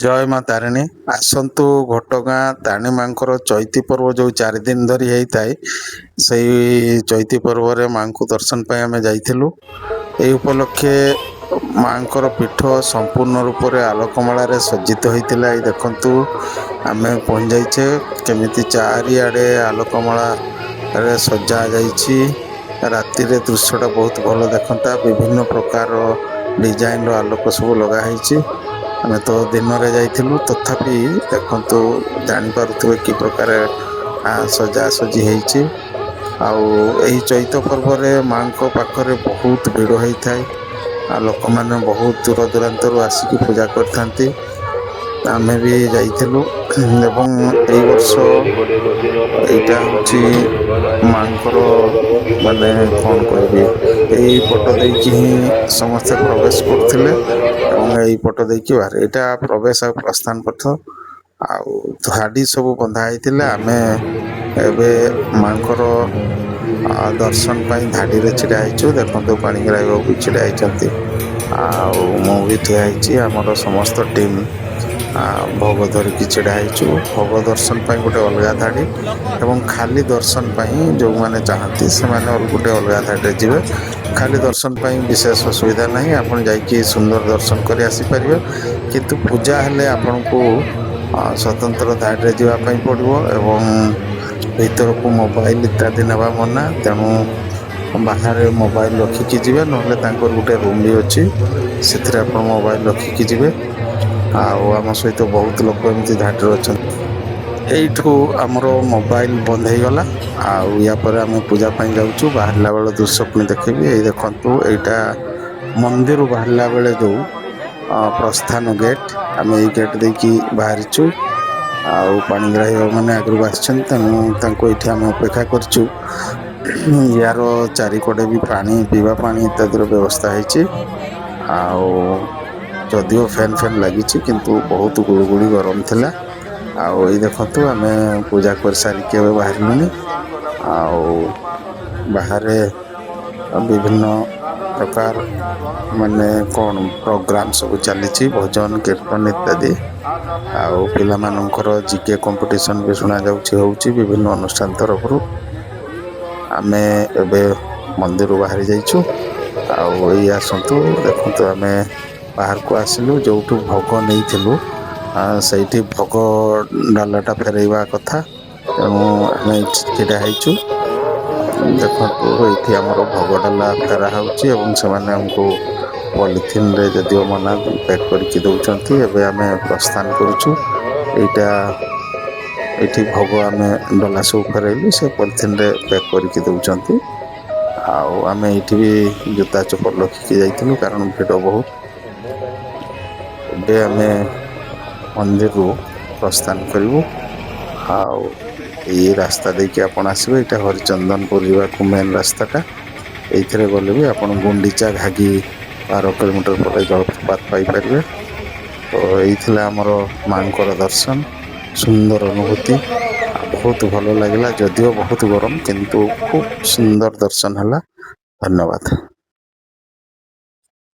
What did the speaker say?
ଜୟ ମା ତାରିଣୀ। ଆସନ୍ତୁ ଘଟଗାଁ ତାରିଣୀ ମାଙ୍କର ଚୈତି ପର୍ବ ଯେଉଁ 4 ଦିନ ଧରି ହେଇଥାଏ, ସେଇ ଚୈତି ପର୍ବରେ ମାଙ୍କୁ ଦର୍ଶନ ପାଇଁ ଆମେ ଯାଇଥିଲୁ। ଏହି ଉପଲକ୍ଷେ ମାଙ୍କର ପୀଠ ସମ୍ପୂର୍ଣ୍ଣ ରୂପରେ ଆଲୋକମାଳାରେ ସଜ୍ଜିତ ହୋଇଥିଲା। ଏଇ ଦେଖନ୍ତୁ ଆମେ ପହଞ୍ଚି ଯାଇଛେ, କେମିତି ଚାରିଆଡ଼େ ଆଲୋକମାଳାରେ ସଜା ଯାଇଛି। ରାତିରେ ଦୃଶ୍ୟଟା ବହୁତ ଭଲ ଦେଖନ୍ତା। ବିଭିନ୍ନ ପ୍ରକାର ଡିଜାଇନର ଆଲୋକ ସବୁ ଲଗା ହେଇଛି। ଆମେ ତ ଦିନରେ ଯାଇଥିଲୁ, ତଥାପି ଦେଖନ୍ତୁ ଜାଣିପାରୁଥିବେ କି ପ୍ରକାର ସଜାସଜି ହେଇଛି। ଆଉ ଏହି ଚୈତ ପର୍ବରେ ମାଙ୍କ ପାଖରେ ବହୁତ ଭିଡ଼ ହେଇଥାଏ। ଆଉ ଲୋକମାନେ ବହୁତ ଦୂର ଦୂରାନ୍ତରୁ ଆସିକି ପୂଜା କରିଥାନ୍ତି। ଆମେ ବି ଯାଇଥିଲୁ ଏବଂ ଏଇ ବର୍ଷ ଏଇଟା ହେଉଛି ମାଙ୍କର ମାନେ କ'ଣ କହିବି, ଏଇ ପଟ ଦେଇକି ହିଁ ସମସ୍ତେ ପ୍ରବେଶ କରୁଥିଲେ ଏବଂ ଏଇ ପଟ ଦେଇକି ବାହାରେ। ଏଇଟା ପ୍ରବେଶ ଆଉ ପ୍ରସ୍ଥାନ ପଥ। ଆଉ ଧାଡ଼ି ସବୁ ବନ୍ଧା ହେଇଥିଲା। ଆମେ ଏବେ ମାଙ୍କର ଦର୍ଶନ ପାଇଁ ଧାଡ଼ିରେ ଛିଡ଼ା ହେଇଛୁ। ଦେଖନ୍ତୁ ପାଣିଗ୍ରାହୀ ବାବୁ ବି ଛିଡ଼ା ହେଇଛନ୍ତି, ଆଉ ମୁଁ ବି ଠିଆ ହେଇଛି। ଆମର ସମସ୍ତ ଟିମ୍ ଭୋଗ ଧରିକି ଛିଡ଼ା ହେଇଛୁ। ଭୋଗ ଦର୍ଶନ ପାଇଁ ଗୋଟେ ଅଲଗା ଧାଡ଼ି ଏବଂ ଖାଲି ଦର୍ଶନ ପାଇଁ ଯେଉଁମାନେ ଚାହାନ୍ତି ସେମାନେ ଗୋଟେ ଅଲଗା ଧାଡ଼ିରେ ଯିବେ। ଖାଲି ଦର୍ଶନ ପାଇଁ ବିଶେଷ ଅସୁବିଧା ନାହିଁ, ଆପଣ ଯାଇକି ସୁନ୍ଦର ଦର୍ଶନ କରି ଆସିପାରିବେ। କିନ୍ତୁ ପୂଜା ହେଲେ ଆପଣଙ୍କୁ ସ୍ୱତନ୍ତ୍ର ଧାଡ଼ିରେ ଯିବା ପାଇଁ ପଡ଼ିବ ଏବଂ ଭିତରକୁ ମୋବାଇଲ ଇତ୍ୟାଦି ନେବା ମନା। ତେଣୁ ବାହାରେ ମୋବାଇଲ ରଖିକି ଯିବେ, ନହେଲେ ତାଙ୍କର ଗୋଟେ ରୁମ୍ ବି ଅଛି, ସେଥିରେ ଆପଣ ମୋବାଇଲ ରଖିକି ଯିବେ। ଆଉ ଆମ ସହିତ ବହୁତ ଲୋକ ଏମିତି ଧାଡ଼ିରେ ଅଛନ୍ତି। ଏଇଠୁ ଆମର ମୋବାଇଲ ବନ୍ଦ ହେଇଗଲା। ଆଉ ୟା ପରେ ଆମେ ପୂଜା ପାଇଁ ଯାଉଛୁ। ବାହାରିଲା ବେଳେ ଦୃଶ୍ୟ ପୁଣି ଦେଖେଇବି। ଏଇ ଦେଖନ୍ତୁ, ଏଇଟା ମନ୍ଦିରରୁ ବାହାରିଲା ବେଳେ ଯେଉଁ ପ୍ରସ୍ଥାନ ଗେଟ୍, ଆମେ ଏଇ ଗେଟ୍ ଦେଇକି ବାହାରିଛୁ। ଆଉ ପାଣିଗ୍ରାହୀ ମାନେ ଆଗରୁ ଆସିଛନ୍ତି, ତେଣୁ ତାଙ୍କୁ ଏଇଠି ଆମେ ଅପେକ୍ଷା କରିଛୁ। ୟାର ଚାରିକଡ଼େ ବି ପାଣି, ପିଇବା ପାଣି ଇତ୍ୟାଦିର ବ୍ୟବସ୍ଥା ହେଇଛି। ଆଉ ଯଦିଓ ଫ୍ୟାନ୍ ଲାଗିଛି, କିନ୍ତୁ ବହୁତ ଗୁଳୁଗୁଳି ଗରମ ଥିଲା। ଆଉ ଏଇ ଦେଖନ୍ତୁ ଆମେ ପୂଜା କରିସାରିକି ଏବେ ବାହାରିଲୁଣି। ଆଉ ବାହାରେ ବିଭିନ୍ନ ପ୍ରକାର ମାନେ କ'ଣ ପ୍ରୋଗ୍ରାମ ସବୁ ଚାଲିଛି, ଭଜନ କୀର୍ତ୍ତନ ଇତ୍ୟାଦି। ଆଉ ପିଲାମାନଙ୍କର ଜିକେ କମ୍ପିଟିସନ୍ ବି ଶୁଣାଯାଉଛି, ହେଉଛି ବିଭିନ୍ନ ଅନୁଷ୍ଠାନ ତରଫରୁ। ଆମେ ଏବେ ମନ୍ଦିରରୁ ବାହାରି ଯାଇଛୁ। ଆଉ ଏଇ ଆସନ୍ତୁ ଦେଖନ୍ତୁ, ଆମେ ବାହାରକୁ ଆସିଲୁ। ଯେଉଁଠୁ ଭୋଗ ନେଇଥିଲୁ ସେଇଠି ଭୋଗ ଡାଲାଟା ଫେରାଇବା କଥା, ତେଣୁ ଆମେ ଏଇଠି ଛିଡ଼ା ହେଇଛୁ। ଦେଖନ୍ତୁ ଏଇଠି ଆମର ଭୋଗ ଡାଲା ଫେରା ହେଉଛି ଏବଂ ସେମାନେ ଆମକୁ ପଲିଥିନରେ ଯଦିଓ ମନା ପ୍ୟାକ୍ କରିକି ଦେଉଛନ୍ତି। ଏବେ ଆମେ ପ୍ରସ୍ଥାନ କରୁଛୁ। ଏଇଠି ଭୋଗ ଆମେ ଡଲା ସବୁ ଫେରାଇଲୁ, ସେ ପଲିଥିନରେ ପ୍ୟାକ୍ କରିକି ଦେଉଛନ୍ତି। ଆଉ ଆମେ ଏଇଠି ବି ଜୋତା ଚପଲ ରଖିକି ଯାଇଥିଲୁ, କାରଣ ଭିଡ଼ ବହୁତ। ଏବେ ଆମେ ମନ୍ଦିରରୁ ପ୍ରସ୍ଥାନ କରିବୁ। ଆଉ ଏଇ ରାସ୍ତା ଦେଇକି ଆପଣ ଆସିବେ। ଏଇଟା ହରିଚନ୍ଦନପୁର ଯିବାକୁ ମେନ୍ ରାସ୍ତାଟା। ଏଇଥିରେ ଗଲେ ବି ଆପଣ ଗୁଣ୍ଡିଚା ଘାଗି 12 କିଲୋମିଟର ପରେ ଜଳପ୍ରପାତ ପାଇପାରିବେ। ତ ଏଇଥିଲା ଆମର ମାଙ୍କର ଦର୍ଶନ, ସୁନ୍ଦର ଅନୁଭୂତି। ବହୁତ ଭଲ ଲାଗିଲା, ଯଦିଓ ବହୁତ ଗରମ, କିନ୍ତୁ ଖୁବ୍ ସୁନ୍ଦର ଦର୍ଶନ ହେଲା। ଧନ୍ୟବାଦ।